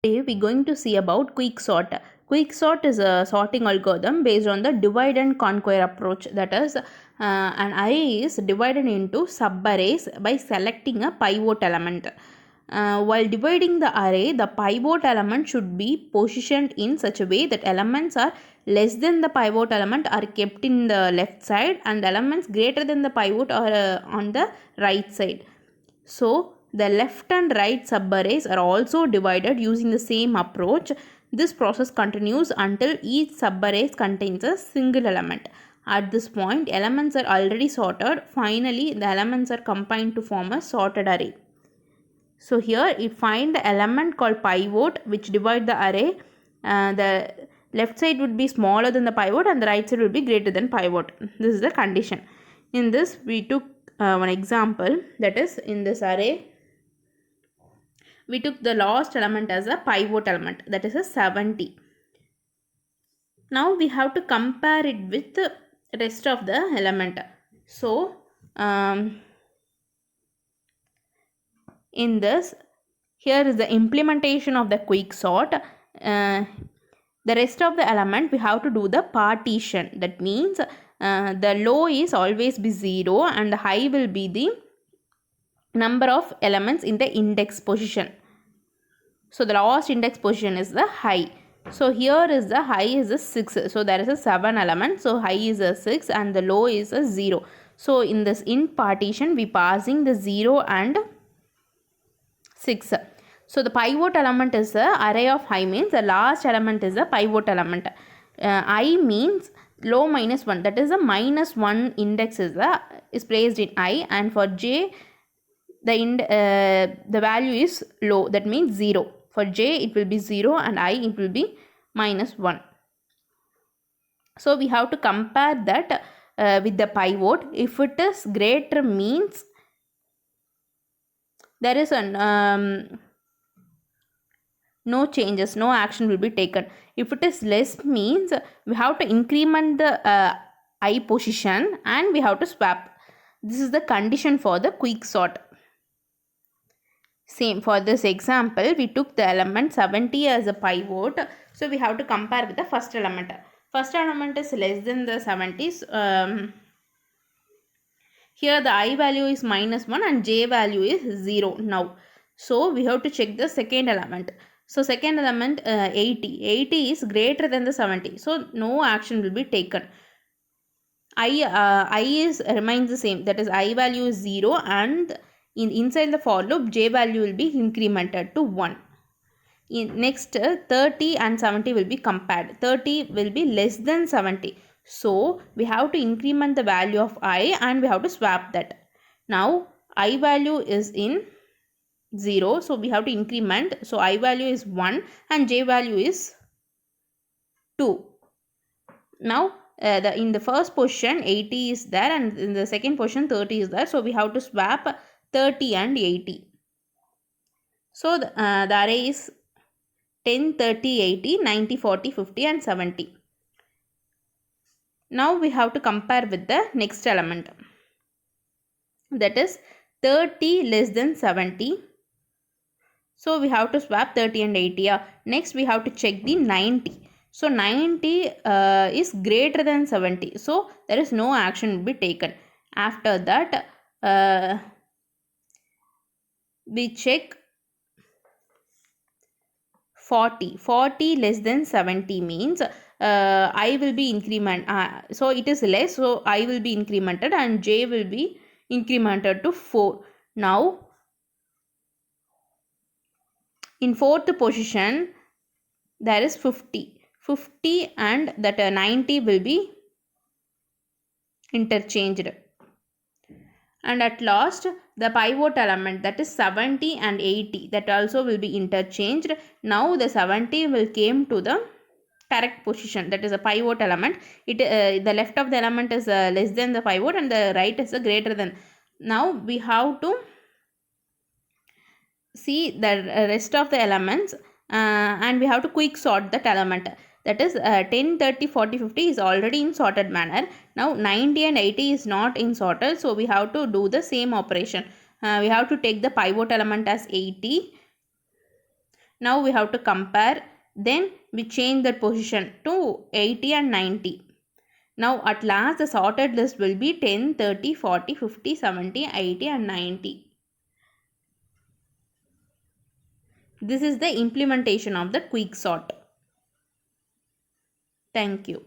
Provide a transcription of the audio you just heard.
Today we're going to see about quicksort. Quicksort is a sorting algorithm based on the divide and conquer approach. That is, an array is divided into subarrays by selecting a pivot element. While dividing the array, the pivot element should be positioned in such a way that elements are less than the pivot element are kept in the left side and elements greater than the pivot are on the right side. So, the left and right subarrays are also divided using the same approach. This process continues until each subarray contains a single element. At this point, elements are already sorted. Finally, the elements are combined to form a sorted array. So here you find the element called pivot which divide the array. The left side would be smaller than the pivot and the right side would be greater than pivot. This is the condition. In this we took one example, that is, in this array we took the last element as a pivot element, that is a 70. Now we have to compare it with the rest of the element. So in this, here is the implementation of the quicksort. The rest of the element we have to do the partition. That means the low is always be 0 and the high will be the number of elements in the index position. So the last index position is the high. So here is the high is a 6. So there is a 7 element. So high is a 6 and the low is a 0. So in this int partition we passing the 0 and 6. So the pivot element is the array of high, means the last element is the pivot element. I means low minus 1, that is the minus 1 index is placed in I, and for j the value is low, that means 0. For j it will be 0 and I it will be minus 1. So we have to compare that with the pivot. If it is greater means there is an no changes, no action will be taken. If it is less means we have to increment the I position and we have to swap. This is the condition for the quicksort. Same for this example, we took the element 70 as a pivot. So we have to compare with the first element. First element is less than the 70s. Here the I value is minus 1 and j value is 0 now. So we have to check the second element. So second element 80. 80 is greater than the 70. So no action will be taken. I is remains the same. That is I value is 0 and inside the for loop j value will be incremented to 1. Next 30 and 70 will be compared. 30 will be less than 70. So we have to increment the value of I and we have to swap that. Now I value is in 0. So we have to increment. So I value is 1 and j value is 2. Now in the first position 80 is there and in the second position 30 is there. So we have to swap 30 and 80. So the array is 10, 30, 80, 90, 40, 50 and 70. Now we have to compare with the next element. That is 30 less than 70. So we have to swap 30 and 80. Next we have to check the 90. So 90 is greater than 70. So there is no action will be taken. After that we check 40. 40 less than 70 means I will be increment. So it is less. So I will be incremented and j will be incremented to 4. Now in fourth position there is 50. 50 and that 90 will be interchanged. And at last the pivot element, that is 70 and 80, that also will be interchanged. Now the 70 will came to the correct position, that is a pivot element. The left of the element is less than the pivot and the right is greater than. Now we have to see the rest of the elements and we have to quick sort that element. That is 10, 30, 40, 50 is already in sorted manner. Now 90 and 80 is not in sorted. So we have to do the same operation. We have to take the pivot element as 80 Now we have to compare. Then we change that position to 80 and 90. Now at last the sorted list will be 10, 30, 40, 50, 70, 80 and 90. This is the implementation of the quick sort. Thank you.